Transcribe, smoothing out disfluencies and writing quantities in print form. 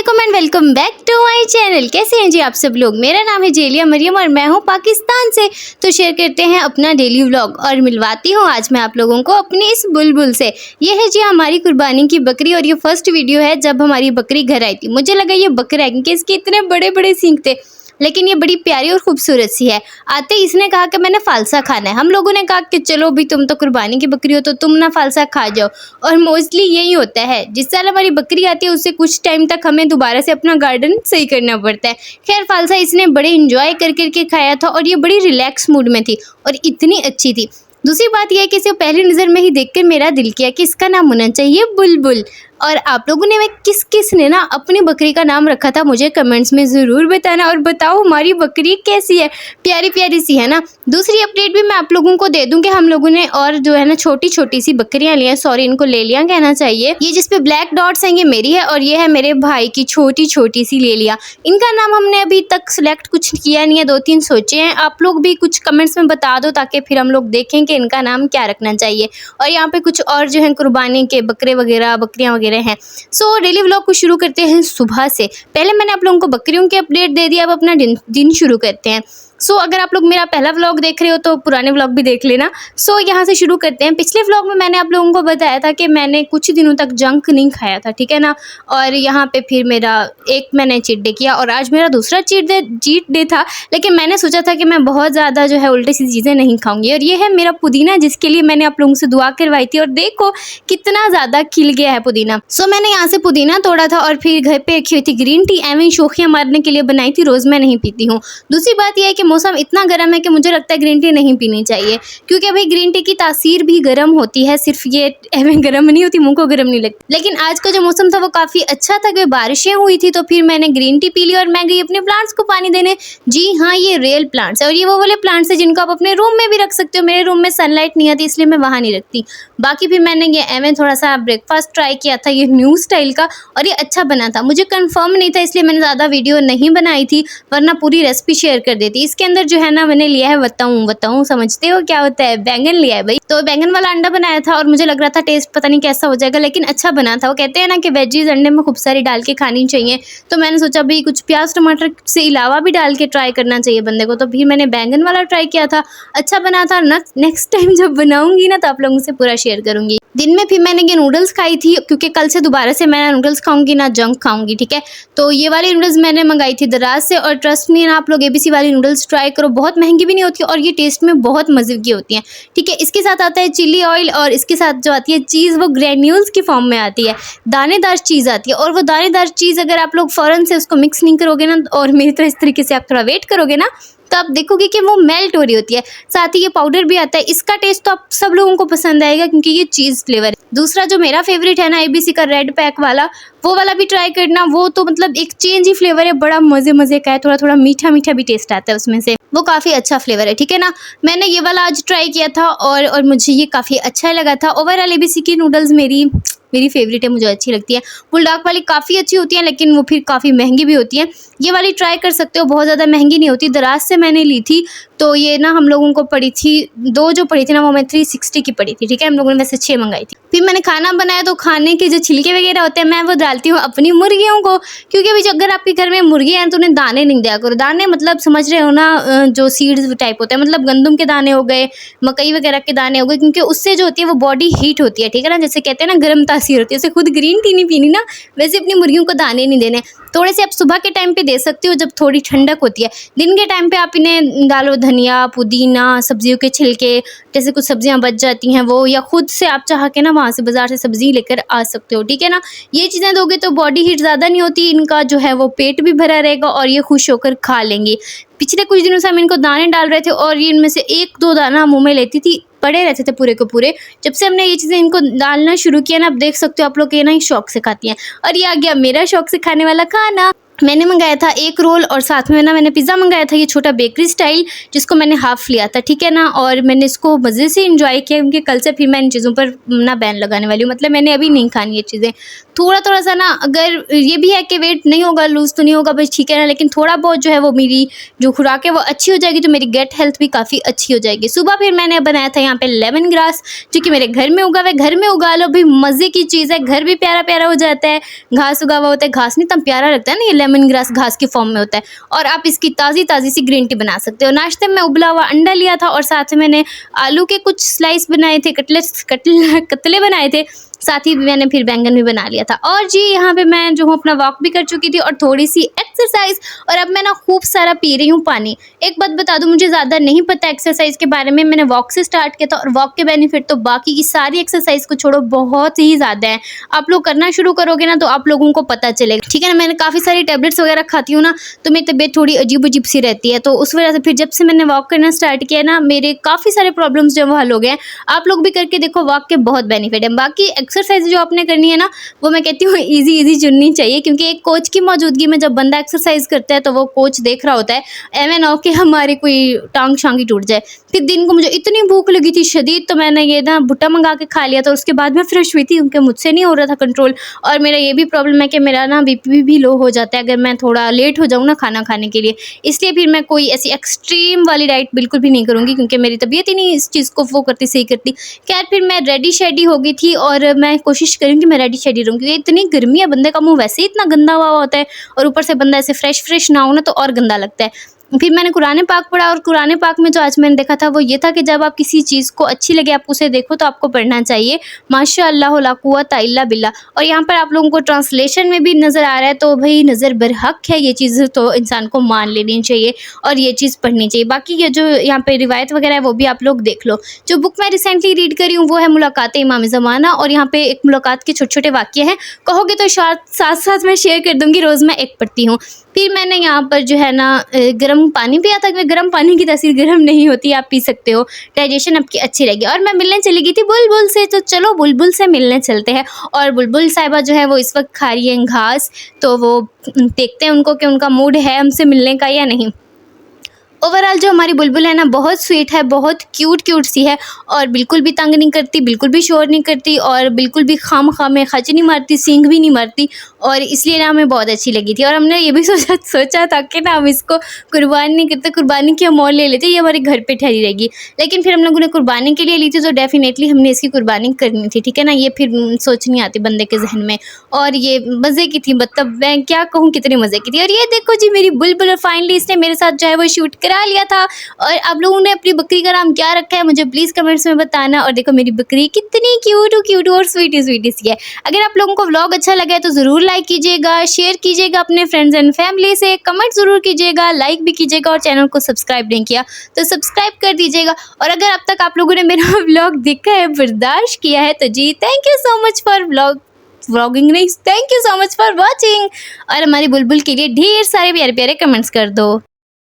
अस्सलाम and welcome back to my channel. कैसे हैं जी आप सब लोग। मेरा नाम है जेलिया मरियम और मैं हूं पाकिस्तान से। तो शेयर करते हैं अपना डेली व्लॉग और मिलवाती हूं आज मैं आप लोगों को अपनी इस बुलबुल से। ये है जी हमारी कुर्बानी की बकरी और ये फर्स्ट वीडियो है जब हमारी बकरी घर आई थी। मुझे लगा ये बकरा है क्योंकि इसके इतने बड़े बड़े सींग थे, लेकिन ये बड़ी प्यारी और खूबसूरत सी है। आते ही इसने कहा कि मैंने फालसा खाना है। हम लोगों ने कहा कि चलो भी तुम तो कुर्बानी की बकरी हो तो तुम ना फालसा खा जाओ। और मोस्टली यही होता है, जिस साल हमारी बकरी आती है उससे कुछ टाइम तक हमें दोबारा से अपना गार्डन सही करना पड़ता है। खैर फालसा इसने बड़े इंजॉय कर करके खाया था और ये बड़ी रिलैक्स मूड में थी और इतनी अच्छी थी। दूसरी बात यह है कि इसे पहली नज़र में ही देखकर मेरा दिल किया कि इसका नाम होना चाहिए बुलबुल। और आप लोगों ने किस किस ने ना अपनी बकरी का नाम रखा था मुझे कमेंट्स में ज़रूर बताना। और बताओ हमारी बकरी कैसी है, प्यारी प्यारी सी है ना। दूसरी अपडेट भी मैं आप लोगों को दे दूं कि हम लोगों ने और जो है ना छोटी छोटी सी बकरियां ली हैं, सॉरी इनको ले लिया कहना चाहिए। ये जिस पे ब्लैक डॉट्स हैं ये मेरी है और ये है मेरे भाई की छोटी छोटी सी ले लिया। इनका नाम हमने अभी तक सिलेक्ट कुछ किया नहीं है, 2-3 सोचे हैं। आप लोग भी कुछ कमेंट्स में बता दो ताकि फिर हम लोग देखें कि इनका नाम क्या रखना चाहिए। और यहाँ पे कुछ और जो है कुर्बानी के बकरे वगैरह बकरियाँ वगैरह हैं। सो डेली व्लॉग को शुरू करते हैं सुबह से। पहले मैंने आप लोगों को बकरियों की अपडेट दे दिया, अब अपना दिन शुरू करते हैं। सो अगर आप लोग मेरा पहला व्लॉग देख रहे हो तो पुराने व्लॉग भी देख लेना। सो यहाँ से शुरू करते हैं। पिछले व्लॉग में मैंने आप लोगों को बताया था कि मैंने कुछ दिनों तक जंक नहीं खाया था, ठीक है ना। और यहाँ पे फिर मेरा एक मैंने चीट डे किया और आज मेरा दूसरा चीट डे था। लेकिन मैंने सोचा था कि मैं बहुत ज़्यादा जो है उल्टी सी चीज़ें नहीं खाऊंगी। और ये है मेरा पुदीना जिसके लिए मैंने आप लोगों से दुआ करवाई थी और देखो कितना ज़्यादा खिल गया है पुदीना। सो मैंने यहाँ से पुदीना तोड़ा था और फिर घर पे रखी हुई थी ग्रीन टी, एवं शोखियाँ मारने के लिए बनाई थी। रोज़ मैं नहीं पीती हूँ। दूसरी बात यह है कि मौसम इतना गर्म है कि मुझे लगता है ग्रीन टी नहीं पीनी चाहिए, क्योंकि भाई ग्रीन टी की तासीर भी गर्म होती है, सिर्फ ये हमें गर्म नहीं होती, मुंह को गर्म नहीं लगती। लेकिन आज का जो मौसम था वो काफ़ी अच्छा था क्योंकि बारिशें हुई थी। तो फिर मैंने ग्रीन टी पी ली और मैं गई अपने प्लांट्स को पानी देने। जी हाँ, ये रियल प्लांट्स है और ये वो वाले प्लांट्स है जिनको आप अपने रूम में भी रख सकते हो। मेरे रूम में सनलाइट नहीं आती इसलिए मैं वहाँ नहीं रखती। बाकी फिर मैंने ये एवं थोड़ा सा ब्रेकफास्ट ट्राई किया था, ये न्यू स्टाइल का, और ये अच्छा बना था। मुझे कंफर्म नहीं था इसलिए मैंने ज़्यादा वीडियो नहीं बनाई थी, वरना पूरी रेसिपी शेयर कर देती। इसके अंदर जो है ना मैंने लिया है बताऊं समझते हो क्या होता है, बैंगन लिया है भाई। तो बैंगन वाला अंडा बनाया था और मुझे लग रहा था टेस्ट पता नहीं कैसा हो जाएगा, लेकिन अच्छा बना था। वो कहते हैं ना कि वेजीज अंडे में खूब सारी डाल के खानी चाहिए, तो मैंने सोचा भाई कुछ प्याज टमाटर से अलावा भी डाल के ट्राई करना चाहिए बंदे को। तो फिर मैंने बैंगन वाला ट्राई किया था, अच्छा बना था। नेक्स्ट टाइम जब बनाऊंगी ना तो आप लोगों से पूरा शेयर करूंगी। दिन में फिर मैंने ये नूडल्स खाई थी क्योंकि कल से दोबारा से मैं नूडल्स खाऊंगी ना जंक खाऊंगी, ठीक है। तो ये वाली नूडल्स मैंने मंगाई थी दराज से और ट्रस्ट में ना आप लोग ABC वाली नूडल्स ट्राई करो, बहुत महंगी भी नहीं होती और ये टेस्ट में बहुत मज़े की होती हैं, ठीक है। इसके साथ आता है चिली ऑयल और इसके साथ जो आती है चीज़ वो ग्रेन्यूल्स की फॉर्म में आती है, दानेदार चीज़ आती है। और वो दानेदार चीज़ अगर आप लोग फ़ौरन से उसको मिक्स नहीं करोगे ना और मेरी तरह इस तरीके से आप थोड़ा वेट करोगे ना तो आप देखोगे कि वो मेल्ट हो रही होती है। साथ ही ये पाउडर भी आता है, इसका टेस्ट तो आप सब लोगों को पसंद आएगा क्योंकि ये चीज़ फ्लेवर है। दूसरा जो मेरा फेवरेट है ना ABC का रेड पैक वाला, वो वाला भी ट्राई करना। वो तो मतलब एक चेंज ही फ्लेवर है, बड़ा मज़े का है, थोड़ा थोड़ा मीठा मीठा भी टेस्ट आता है उसमें से, वो काफ़ी अच्छा फ्लेवर है, ठीक है ना। मैंने ये वाला आज ट्राई किया था और मुझे ये काफ़ी अच्छा लगा था। ओवरऑल ABC की नूडल्स मेरी फेवरेट है, मुझे अच्छी लगती है। बुलडॉग वाली काफ़ी अच्छी होती हैं लेकिन वो फिर काफ़ी महंगी भी होती हैं। ये वाली ट्राई कर सकते हो, बहुत ज़्यादा महंगी नहीं होती। दराज से मैंने ली थी तो ये ना हम लोगों को पड़ी थी, 2 जो पड़ी थी ना वो हमें 360 की पड़ी थी, ठीक है। हम लोगों ने वैसे 6 मंगाई थी। फिर मैंने खाना बनाया तो खाने के जो छिलके वगैरह होते हैं मैं वो डालती हूँ अपनी मुर्गियों को, क्योंकि अभी अगर आपके घर में मुर्गी हैं तो उन्हें दाने नहीं दिया करो। दाने मतलब समझ रहे हो ना, जो सीड्स टाइप होते हैं, मतलब गंदम के दाने हो गए, मकई वगैरह के दाने हो गए, क्योंकि उससे जो होती है वो बॉडी हीट होती है, ठीक है ना। जैसे कहते हैं ना गर्म तासीर होती है, जैसे खुद ग्रीन टी नहीं पीनी ना वैसे अपनी मुर्गियों को दाने नहीं देने। थोड़े से आप सुबह के टाइम पे दे सकते हो जब थोड़ी ठंडक होती है। दिन के टाइम पे आप इन्हें डालो धनिया पुदीना, सब्जियों के छिलके, जैसे कुछ सब्जियां बच जाती हैं वो, या खुद से आप चाह के ना वहाँ से बाज़ार से सब्ज़ी लेकर आ सकते हो, ठीक है ना। ये चीज़ें दोगे तो बॉडी हीट ज़्यादा नहीं होती, इनका जो है वो पेट भी भरा रहेगा और ये खुश होकर खा लेंगी। पिछले कुछ दिनों से हम इनको दाने डाल रहे थे और ये इनमें से 1-2 दाना मुँह में लेती थी, पड़े रहते थे पूरे को पूरे। जब से हमने ये चीज़ें इनको डालना शुरू किया ना, आप देख सकते हो आप लोग ये ना शौक से खाती हैं। और ये आ गया मेरा शौक से खाने वाला खाना। मैंने मंगाया था एक रोल और साथ में ना मैंने पिज़्ज़ा मंगाया था, ये छोटा बेकरी स्टाइल, जिसको मैंने हाफ़ लिया था, ठीक है ना। और मैंने इसको मज़े से एंजॉय किया, क्योंकि कल से फिर मैं इन चीज़ों पर ना बैन लगाने वाली हूँ। मतलब मैंने अभी नहीं खानी ये चीज़ें। थोड़ा-थोड़ा सा ना, अगर ये भी है कि वेट नहीं होगा, लूज़ तो नहीं होगा बस, ठीक है ना, लेकिन थोड़ा बहुत जो है वो मेरी जो खुराक है वो अच्छी हो जाएगी, तो मेरी गट हेल्थ भी काफ़ी अच्छी हो जाएगी। सुबह फिर मैंने बनाया था यहाँ पे लेमन ग्रास, जो कि मेरे घर में उगा हुआ है। घर में उगा लो भाई, मज़े की चीज़ है, घर भी प्यारा-प्यारा हो जाता है। घास उगा हुआ होता है, घास नहीं इतना प्यारा लगता है ना, ये लेमन ग्रास घास की फॉर्म में होता है। और आप इसकी ताज़ी-ताज़ी सी ग्रीन टी बना सकते हो। नाश्ते में उबला हुआ अंडा लिया था और साथ में मैंने आलू के कुछ स्लाइस बनाए थे, कतले बनाए थे। साथ ही मैंने फिर बैंगन भी बना लिया था। और जी यहाँ पे मैं जो हूँ अपना वॉक भी कर चुकी थी और थोड़ी-सी एक्सरसाइज़, और अब मैं ना खूब सारा पी रही हूँ पानी। एक बात बता दूँ, मुझे ज़्यादा नहीं पता एक्सरसाइज़ के बारे में, मैंने वॉक से स्टार्ट किया था और वॉक के बेनिफिट तो बाकी की सारी एक्सरसाइज़ को छोड़ो बहुत ही ज़्यादा है। आप लोग करना शुरू करोगे ना तो आप लोगों को पता चलेगा, ठीक है ना। मैंने काफ़ी सारी टैबलेट्स वगैरह खाती हूँ ना, तो मेरी तबीयत थोड़ी अजीब-अजीब सी रहती है, तो उस वजह से फिर जब से मैंने वॉक करना स्टार्ट किया ना, मेरे काफ़ी सारे प्रॉब्लम्स जो है वो हल हो गए हैं। आप लोग भी करके देखो, वॉक के बहुत बेनिफिट है। बाकी एक्सरसाइज़ जो आपने करनी है ना, वो मैं कहती हूँ ईज़ी चुननी चाहिए, क्योंकि एक कोच की मौजूदगी में जब बंदा एक्सरसाइज़ करता है तो वो कोच देख रहा होता है, ऐਵੇਂ ना हो कि हमारी कोई टांग शांग ही टूट जाए। फिर दिन को मुझे इतनी भूख लगी थी शदीद, तो मैंने ये ना भुट्टा मंगा के खा लिया था। उसके बाद मैं फ्रेश हुई थी, क्योंकि मुझसे नहीं हो रहा था कंट्रोल। और मेरा ये भी प्रॉब्लम है कि मेरा ना बीपी भी लो हो जाता है अगर मैं थोड़ा लेट हो जाऊँ ना खाना खाने के लिए। इसलिए फिर मैं कोई ऐसी एक्सट्रीम वाली डाइट बिल्कुल भी नहीं करूँगी, क्योंकि मेरी तबीयत ही नहीं इस चीज़ को वो करती, सही करती। खैर फिर मैं रेडी शेडी हो गई थी और मैं कोशिश करूँगी कि मैं रेडी शेडी रहूँ, क्योंकि इतनी गर्मी है, बंदे का मुँह वैसे ही इतना गंदा हुआ होता है और ऊपर से बंदा ऐसे फ्रेश ना हो ना तो और गंदा लगता है। फिर मैंने कुरान पाक पढ़ा और कुरान पाक में जो आज मैंने देखा था वो ये था कि जब आप किसी चीज़ को अच्छी लगे, आप उसे देखो तो आपको पढ़ना चाहिए माशा अल्लाह ला कुव्वता इल्ला बिल्लाह। और यहाँ पर आप लोगों को ट्रांसलेशन में भी नज़र आ रहा है, तो भाई नज़र बरहक है, ये चीज़ तो इंसान को मान लेनी चाहिए और ये चीज़ पढ़नी चाहिए। बाकी ये जो यहाँ पे रिवायत वगैरह है वो भी आप लोग देख लो। जो बुक मैं रिसेंटली रीड करी हूँ वो है मुलाकात इमाम ज़माना, और यहाँ पे एक मुलाकात के छोटे-छोटे वाक़ये हैं, कहोगे तो साथ-साथ मैं शेयर कर दूँगी, रोज़ मैं एक पढ़ती हूँ। फिर मैंने यहाँ पर जो है ना गर्म पानी पिया था, कि गर्म पानी की तासीर गर्म नहीं होती, आप पी सकते हो, डाइजेशन आपकी अच्छी रहेगी। और मैं मिलने चली गई थी बुलबुल से, तो चलो बुलबुल से मिलने चलते हैं। और बुलबुल साहिबा जो है वो इस वक्त खा रही हैं घास, तो वो देखते हैं उनको कि उनका मूड है हमसे मिलने का या नहीं। ओवरऑल जो हमारी बुलबुल है ना, बहुत स्वीट है, बहुत क्यूट सी है, और बिल्कुल भी तंग नहीं करती, बिल्कुल भी शोर नहीं करती, और बिल्कुल भी खामखा में खच नहीं मारती, सींग भी नहीं मारती, और इसलिए ना हमें बहुत अच्छी लगी थी। और हमने ये भी सोचा था कि ना हम इसको कुर्बानी नहीं करते, कुर्बानी की हम और ले लेते, ये हमारे घर पे ठहरी रहेगी। लेकिन फिर हम लोगों ने कुर्बानी के लिए ली थी, तो डेफिनेटली हमने इसकी कुर्बानी करनी थी, ठीक है ना। ये फिर सोच नहीं आती बंदे के जहन में, और ये मज़े की थी, मतलब मैं क्या कहूँ कितनी मज़े की थी। और ये देखो जी मेरी बुलबुल, और फाइनली इसने मेरे साथ जो है वो शूट करा लिया था। और आप लोगों ने अपनी बकरी का नाम क्या रखा है मुझे प्लीज़ कमेंट्स में बताना। और देखो मेरी बकरी कितनी क्यूट और स्वीटी सी है। अगर आप लोगों को व्लॉग अच्छा लगा है तो ज़रूर लाइक कीजिएगा, शेयर कीजिएगा अपने फ्रेंड्स एंड फैमिली से, कमेंट ज़रूर कीजिएगा, लाइक भी कीजिएगा, और चैनल को सब्सक्राइब नहीं किया तो सब्सक्राइब कर दीजिएगा। और अगर अब तक आप लोगों ने मेरा व्लॉग देखा है, बर्दाश्त किया है, तो जी thank you so much for vlogging नहीं, thank you so much for watching. और हमारी बुलबुल के लिए ढेर सारे प्यारे कमेंट्स कर दो।